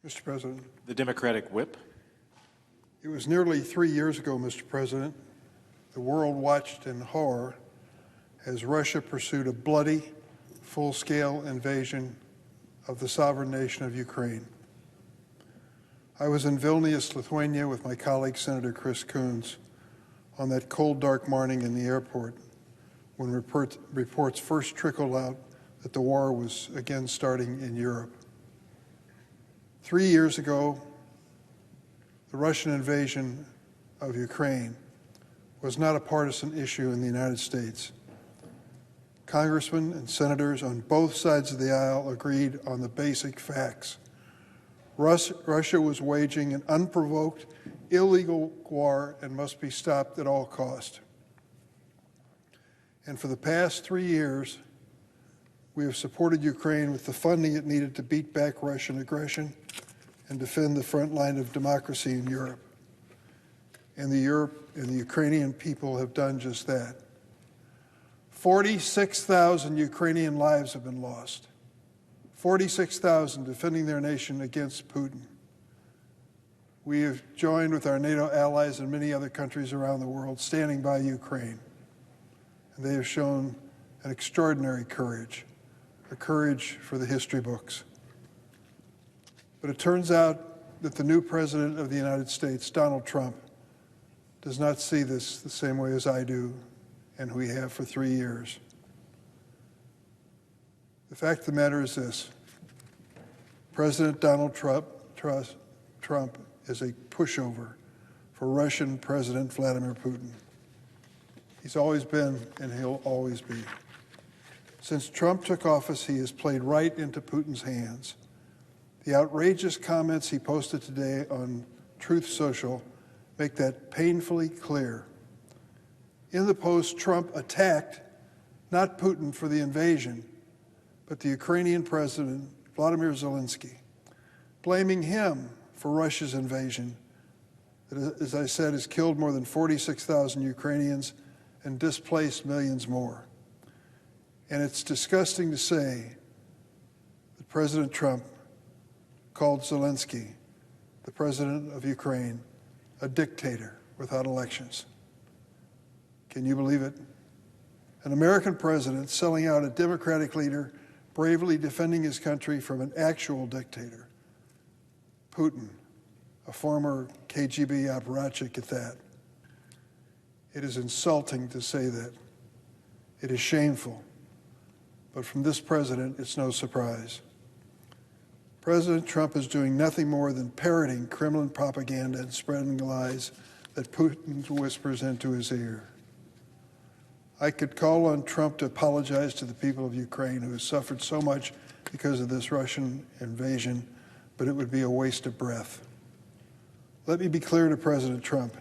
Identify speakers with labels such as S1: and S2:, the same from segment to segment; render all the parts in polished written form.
S1: Mr. President.
S2: The Democratic whip.
S1: It was nearly 3 years ago, Mr. President, the world watched in horror as Russia pursued a bloody, full-scale invasion of the sovereign nation of Ukraine. I was in Vilnius, Lithuania, with my colleague, Senator Chris Coons, on that cold, dark morning in the airport when reports first trickled out that the war was again starting in Europe. 3 years ago, the Russian invasion of Ukraine was not a partisan issue in the United States. Congressmen and senators on both sides of the aisle agreed on the basic facts. Russia was waging an unprovoked, illegal war and must be stopped at all cost. And for the past 3 years, we have supported Ukraine with the funding it needed to beat back Russian aggression and defend the front line of democracy in Europe. And the Ukrainian people have done just that. 46,000 Ukrainian lives have been lost. 46,000 defending their nation against Putin. We have joined with our NATO allies and many other countries around the world standing by Ukraine. And they have shown an extraordinary courage, a courage for the history books. But it turns out that the new President of the United States, Donald Trump, does not see this the same way as I do, and we have for 3 years. The fact of the matter is this: President Donald Trump is a pushover for Russian President Vladimir Putin. He's always been, and he'll always be. Since Trump took office, he has played right into Putin's hands. The outrageous comments he posted today on Truth Social make that painfully clear. In the post, Trump attacked not Putin for the invasion, but the Ukrainian president, Vladimir Zelensky, blaming him for Russia's invasion that, as I said, has killed more than 46,000 Ukrainians and displaced millions more. And it's disgusting to say that President Trump called Zelensky, the president of Ukraine, a dictator without elections. Can you believe it? An American president selling out a Democratic leader bravely defending his country from an actual dictator. Putin, a former KGB apparatchik at that. It is insulting to say that. It is shameful. But from this president, it's no surprise. President Trump is doing nothing more than parroting Kremlin propaganda and spreading lies that Putin whispers into his ear. I could call on Trump to apologize to the people of Ukraine who have suffered so much because of this Russian invasion, but it would be a waste of breath. Let me be clear to President Trump.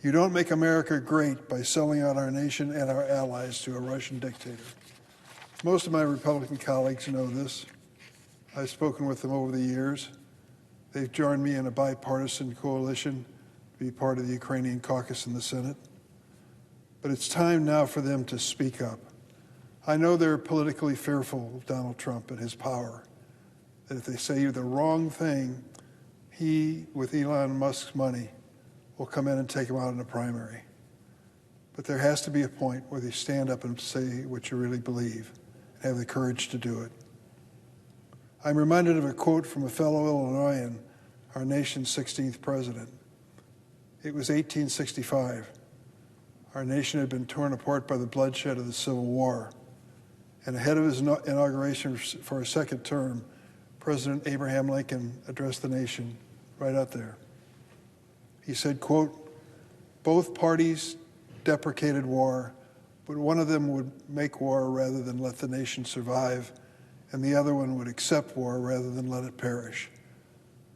S1: You don't make America great by selling out our nation and our allies to a Russian dictator. Most of my Republican colleagues know this. I've spoken with them over the years. They've joined me in a bipartisan coalition to be part of the Ukrainian caucus in the Senate. But it's time now for them to speak up. I know they're politically fearful of Donald Trump and his power, that if they say the wrong thing, he, with Elon Musk's money, will come in and take him out in a primary. But there has to be a point where they stand up and say what you really believe and have the courage to do it. I'm reminded of a quote from a fellow Illinoisan, our nation's 16th president. It was 1865. Our nation had been torn apart by the bloodshed of the Civil War. And ahead of his inauguration for a second term, President Abraham Lincoln addressed the nation right out there. He said, quote, "Both parties deprecated war, but one of them would make war rather than let the nation survive, and the other one would accept war rather than let it perish."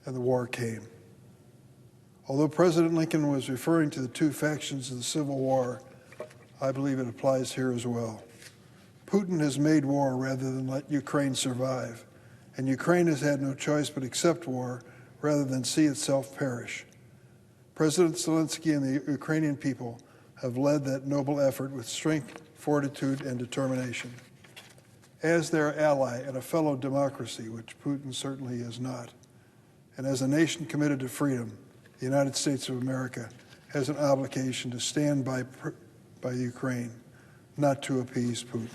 S1: And the war came. Although President Lincoln was referring to the two factions of the Civil War, I believe it applies here as well. Putin has made war rather than let Ukraine survive, and Ukraine has had no choice but accept war rather than see itself perish. President Zelensky and the Ukrainian people have led that noble effort with strength, fortitude, and determination. As their ally and a fellow democracy, which Putin certainly is not, And as a nation committed to freedom, the United States of America has an obligation to stand by Ukraine, not to appease Putin.